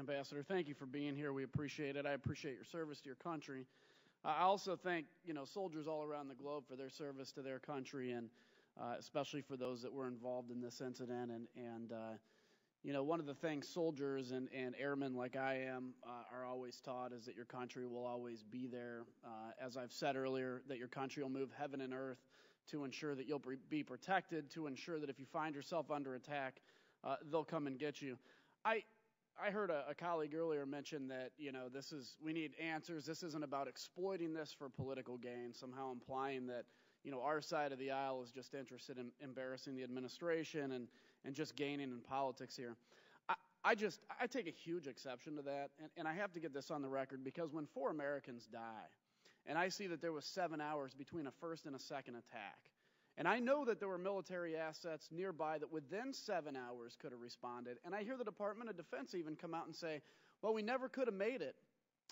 Ambassador, thank you for being here. We appreciate it. I appreciate your service to your country. I also thank, soldiers all around the globe for their service to their country, and especially for those that were involved in this incident. One of the things soldiers and airmen like I am are always taught is that your country will always be there. As I've said earlier, that your country will move heaven and earth to ensure that you'll be protected, to ensure that if you find yourself under attack, they'll come and get you. I heard a colleague earlier mention that, we need answers. This isn't about exploiting this for political gain, somehow implying that, our side of the aisle is just interested in embarrassing the administration and just gaining in politics here. I take a huge exception to that, and I have to get this on the record, because when 4 Americans die, and I see that there was 7 hours between a first and a second attack, and I know that there were military assets nearby that within 7 hours could have responded. And I hear the Department of Defense even come out and say, well, we never could have made it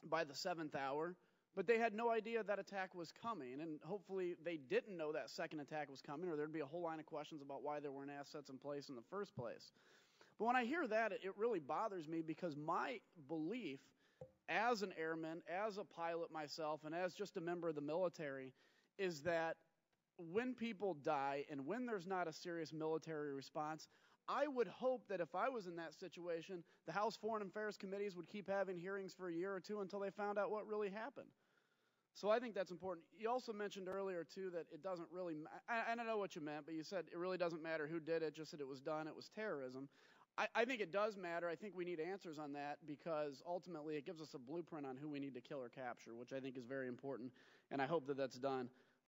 by the 7th hour, but they had no idea that attack was coming. And hopefully they didn't know that second attack was coming, or there'd be a whole line of questions about why there weren't assets in place in the first place. But when I hear that, it really bothers me, because my belief as an airman, as a pilot myself, and as just a member of the military, is that when people die and when there's not a serious military response, I would hope that if I was in that situation, the House Foreign Affairs committees would keep having hearings for a year or two until they found out what really happened. So I think that's important. You also mentioned earlier, too, that it doesn't really I don't know what you meant, but you said it really doesn't matter who did it, just that it was done, it was terrorism. I think it does matter. I think we need answers on that, because ultimately it gives us a blueprint on who we need to kill or capture, which I think is very important, and I hope that that's done.